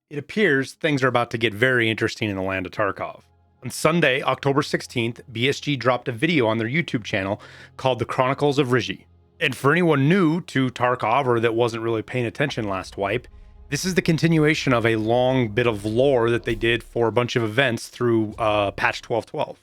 It appears things are about to get very interesting in the land of Tarkov. On Sunday, October 16th, BSG dropped a video on their YouTube channel called the Chronicles of Ryzhy. And for anyone new to Tarkov or that wasn't really paying attention last wipe, this is the continuation of a long bit of lore that they did for a bunch of events through patch 12.12.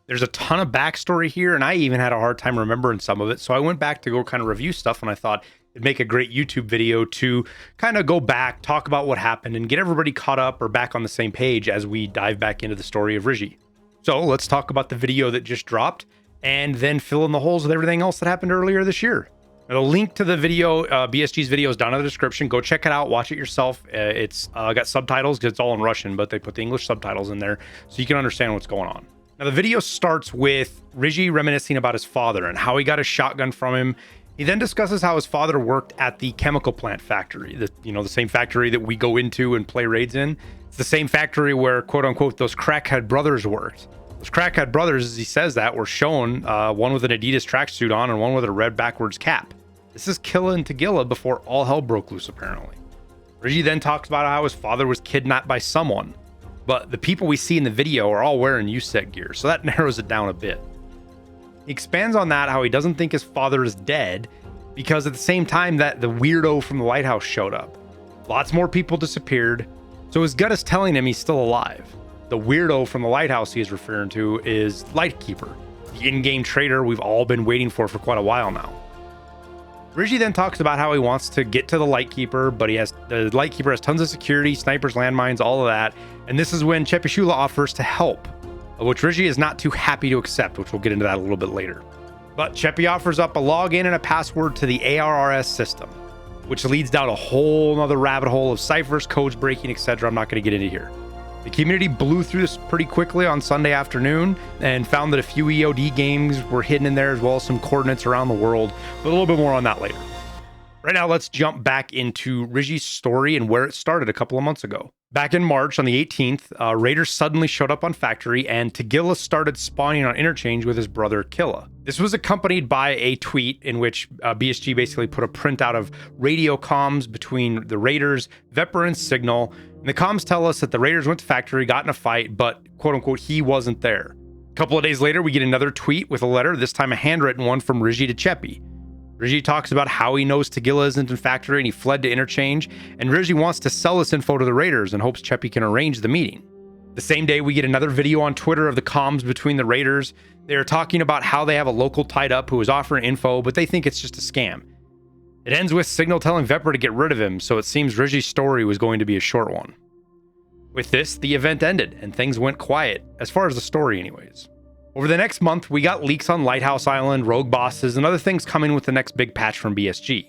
There's a ton of backstory here, and I even had a hard time remembering some of it, so I went back to go kind of review stuff, and I thought it'd make a great YouTube video to kind of go back, talk about what happened, and get everybody caught up or back on the same page as we dive back into the story of Ryzhy. So let's talk about the video that just dropped, and then fill in the holes with everything else that happened earlier this year. Now, the link to the video, BSG's video, is down in the description. Go check it out, watch it yourself. It's got subtitles because it's all in Russian, but they put the English subtitles in there so you can understand what's going on. Now, the video starts with Ryzhy reminiscing about his father and how he got a shotgun from him. He then discusses how his father worked at the chemical plant factory, the same factory that we go into and play raids in. It's the same factory where, quote unquote, those crackhead brothers worked. Those crackhead brothers, as he says that, were shown, one with an Adidas tracksuit on and one with a red backwards cap. This is Killa and Tagilla before all hell broke loose, apparently. Ryzhy then talks about how his father was kidnapped by someone, but the people we see in the video are all wearing USEC gear, so that narrows it down a bit. He expands on that, how he doesn't think his father is dead, because at the same time that the weirdo from the lighthouse showed up. Lots more people disappeared, so his gut is telling him he's still alive. The weirdo from the lighthouse he is referring to is Lightkeeper, the in-game trader we've all been waiting for quite a while now. Ryzhy then talks about how he wants to get to the Lightkeeper, but the Lightkeeper has tons of security, snipers, landmines, all of that, and this is when Chepishula offers to help, which Ryzhy is not too happy to accept, which we'll get into that a little bit later. But Chepi offers up a login and a password to the ARRS system, which leads down a whole nother rabbit hole of ciphers, codes breaking, etc. I'm not going to get into here. The community blew through this pretty quickly on Sunday afternoon and found that a few EOD games were hidden in there, as well as some coordinates around the world, but a little bit more on that later. Right now, let's jump back into Ryzhy's story and where it started a couple of months ago. Back in March, on the 18th, raiders suddenly showed up on Factory, and Tagilla started spawning on Interchange with his brother Killa. This was accompanied by a tweet in which BSG basically put a printout of radio comms between the raiders, Vepr, and Signal. And the comms tell us that the raiders went to Factory, got in a fight, but quote-unquote, he wasn't there. A couple of days later, we get another tweet with a letter, this time a handwritten one from Ryzhy to Chepi. Ryzhy talks about how he knows Tagilla isn't in Factory and he fled to Interchange, and Ryzhy wants to sell this info to the raiders and hopes Chepi can arrange the meeting. The same day, we get another video on Twitter of the comms between the raiders. They are talking about how they have a local tied up who is offering info, but they think it's just a scam. It ends with Signal telling Vepr to get rid of him, so it seems Ryzhy's story was going to be a short one. With this, the event ended, and things went quiet, as far as the story anyways. Over the next month, we got leaks on Lighthouse Island, rogue bosses, and other things coming with the next big patch from BSG.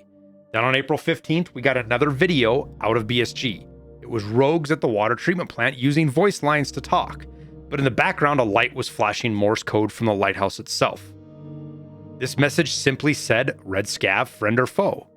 Then on April 15th, we got another video out of BSG. It was rogues at the water treatment plant using voice lines to talk, but in the background, a light was flashing Morse code from the lighthouse itself. This message simply said, Red Scav, friend or foe.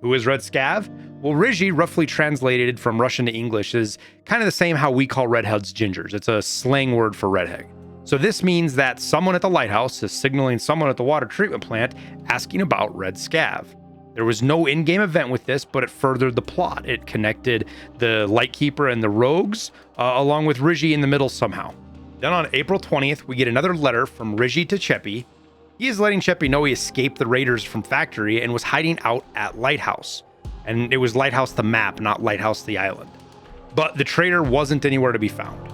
Who is Red Scav? Well, Ryzhy, roughly translated from Russian to English, is kind of the same how we call redheads gingers. It's a slang word for redhead. So this means that someone at the lighthouse is signaling someone at the water treatment plant asking about Red Scav. There was no in-game event with this, but it furthered the plot. It connected the Lightkeeper and the rogues, along with Ryzhy in the middle somehow. Then on April 20th, we get another letter from Ryzhy to Chepi. He is letting Chepi know he escaped the raiders from Factory and was hiding out at Lighthouse. And it was Lighthouse the map, not Lighthouse the island. But the traitor wasn't anywhere to be found.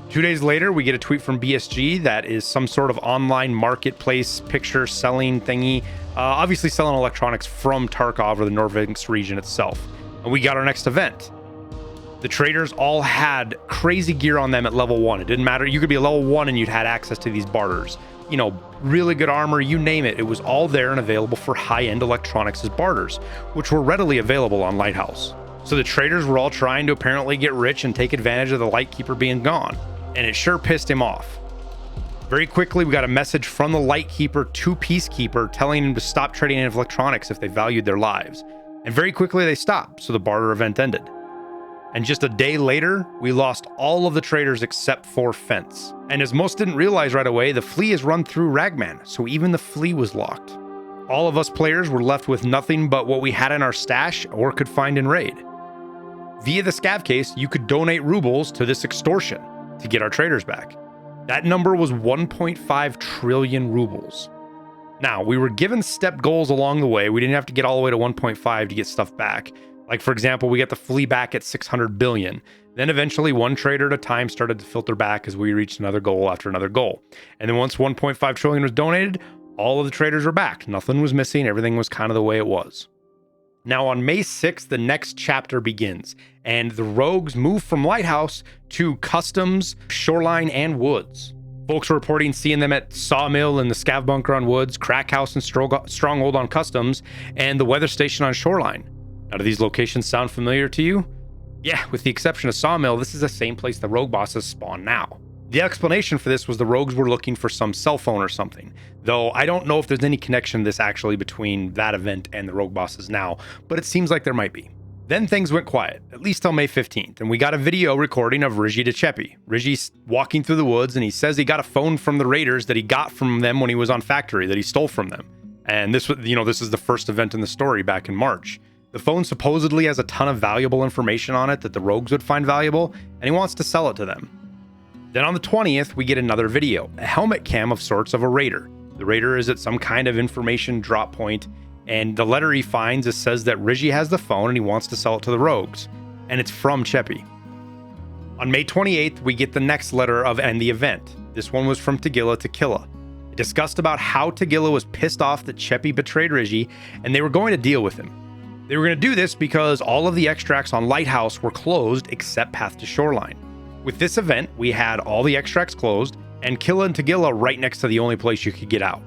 2 days later, we get a tweet from BSG that is some sort of online marketplace picture selling thingy, obviously selling electronics from Tarkov or the Norvinsk region itself. And we got our next event. The traders all had crazy gear on them at level 1. It didn't matter. You could be a level 1 and you'd had access to these barters. You know, really good armor, you name it. It was all there and available for high-end electronics as barters, which were readily available on Lighthouse. So the traders were all trying to apparently get rich and take advantage of the Lightkeeper being gone. And it sure pissed him off. Very quickly, we got a message from the Lightkeeper to Peacekeeper telling him to stop trading in electronics if they valued their lives. And very quickly they stopped, so the barter event ended. And just a day later, we lost all of the traders except for Fence. And as most didn't realize right away, the flea is run through Ragman, so even the flea was locked. All of us players were left with nothing but what we had in our stash or could find in raid. Via the Scav case, you could donate rubles to this extortion to get our traders back. That number was 1.5 trillion rubles. Now, we were given step goals along the way. We didn't have to get all the way to 1.5 to get stuff back. Like, for example, we got the flee back at 600 billion. Then eventually one trader at a time started to filter back as we reached another goal after another goal. And then once 1.5 trillion was donated, all of the traders were back. Nothing was missing. Everything was kind of the way it was. Now on May 6th, the next chapter begins, and the rogues move from Lighthouse to Customs, Shoreline, and Woods. Folks are reporting seeing them at Sawmill and the Scav Bunker on Woods, Crack House and Stronghold on Customs, and the Weather Station on Shoreline. Now, do these locations sound familiar to you? Yeah, with the exception of Sawmill, this is the same place the rogue bosses spawn now. The explanation for this was the rogues were looking for some cell phone or something, though I don't know if there's any connection to this actually between that event and the rogue bosses now, but it seems like there might be. Then things went quiet, at least till May 15th, and we got a video recording of Ryzhy Chepi. Ryzhy's walking through the woods, and he says he got a phone from the raiders that he got from them when he was on Factory, that he stole from them. And this was, this is the first event in the story back in March. The phone supposedly has a ton of valuable information on it that the rogues would find valuable, and he wants to sell it to them. Then on the 20th, we get another video, a helmet cam of sorts of a raider. The raider is at some kind of information drop point, and the letter he finds says that Ryzhy has the phone and he wants to sell it to the rogues, and it's from Chepi. On May 28th, we get the next letter of end the event. This one was from Tagilla to Killa. It discussed about how Tagilla was pissed off that Chepi betrayed Ryzhy, and they were going to deal with him. They were going to do this because all of the extracts on Lighthouse were closed except Path to Shoreline. With this event, we had all the extracts closed, and Killa and Tagilla right next to the only place you could get out.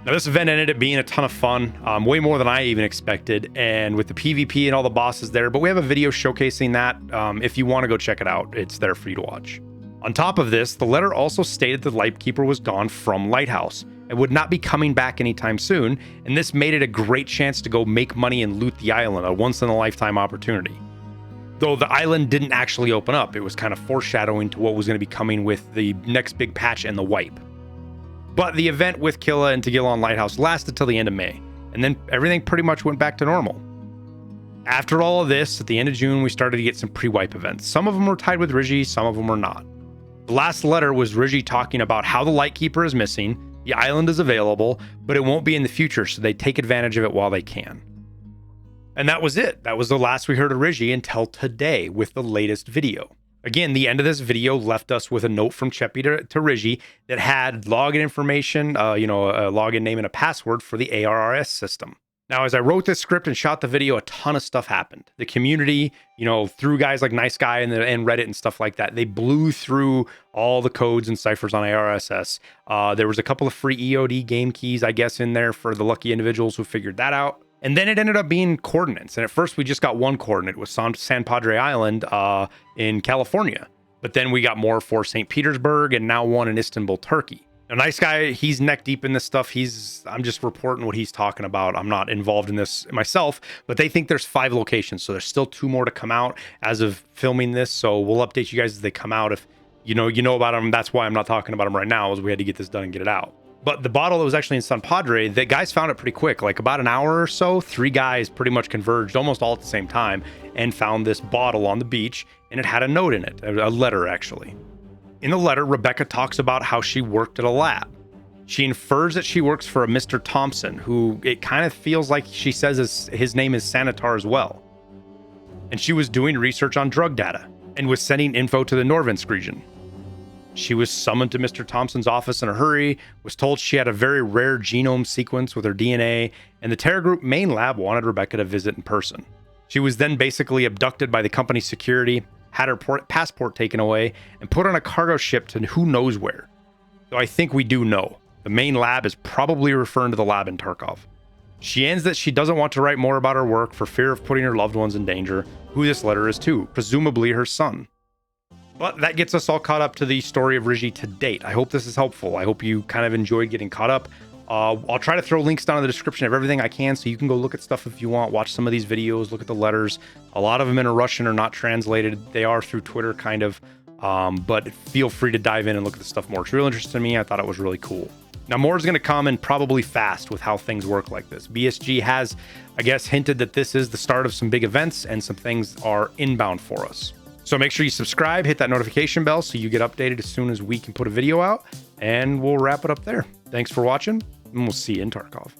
Now, this event ended up being a ton of fun, way more than I even expected, and with the PvP and all the bosses there, but we have a video showcasing that. If you want to go check it out, it's there for you to watch. On top of this, the letter also stated that Lightkeeper was gone from Lighthouse and would not be coming back anytime soon, and this made it a great chance to go make money and loot the island, a once-in-a-lifetime opportunity. Though the island didn't actually open up, it was kind of foreshadowing to what was going to be coming with the next big patch and the wipe. But the event with Killa and Tagilla on Lighthouse lasted till the end of May, and then everything pretty much went back to normal. After all of this, at the end of June, we started to get some pre-wipe events. Some of them were tied with Ryzhy, some of them were not. The last letter was Ryzhy talking about how the Lightkeeper is missing, the island is available, but it won't be in the future, so they take advantage of it while they can. And that was it. That was the last we heard of Ryzhy until today with the latest video. Again, the end of this video left us with a note from Chepi to Ryzhy that had login information, a login name and a password for the ARRS system. Now, as I wrote this script and shot the video, a ton of stuff happened. The community, through guys like Nice Guy and Reddit and stuff like that, they blew through all the codes and ciphers on ARSS. There was a couple of free EOD game keys, I guess, in there for the lucky individuals who figured that out. And then it ended up being coordinates. And at first we just got one coordinate with San Padre Island in California. But then we got more for St. Petersburg and now one in Istanbul, Turkey. A Nice Guy, he's neck deep in this stuff. I'm just reporting what he's talking about. I'm not involved in this myself, but they think there's 5 locations. So there's still 2 more to come out as of filming this. So we'll update you guys as they come out. If you know about them, that's why I'm not talking about them right now, is we had to get this done and get it out. But the bottle that was actually in San Padre, the guys found it pretty quick, like about an hour or so. 3 guys pretty much converged almost all at the same time and found this bottle on the beach, and it had a note in it, a letter actually. In the letter, Rebecca talks about how she worked at a lab. She infers that she works for a Mr. Thompson, who it kind of feels like she says his name is Sanitar as well. And she was doing research on drug data and was sending info to the Norvinsk region. She was summoned to Mr. Thompson's office in a hurry, was told she had a very rare genome sequence with her DNA, and the Terra Group main lab wanted Rebecca to visit in person. She was then basically abducted by the company's security, had her passport taken away, and put on a cargo ship to who knows where. So I think we do know. The main lab is probably referring to the lab in Tarkov. She ends that she doesn't want to write more about her work for fear of putting her loved ones in danger, who this letter is to, presumably her son. But that gets us all caught up to the story of Ryzhy to date. I hope this is helpful. I hope you kind of enjoyed getting caught up. I'll try to throw links down in the description of everything I can so you can go look at stuff if you want, watch some of these videos, look at the letters. A lot of them in Russian are not translated. They are through Twitter kind of, but feel free to dive in and look at the stuff more. It's real interesting to me. I thought it was really cool. Now, more is going to come, and probably fast with how things work like this. BSG has, I guess, hinted that this is the start of some big events and some things are inbound for us. So make sure you subscribe, hit that notification bell so you get updated as soon as we can put a video out, and we'll wrap it up there. Thanks for watching, and we'll see you in Tarkov.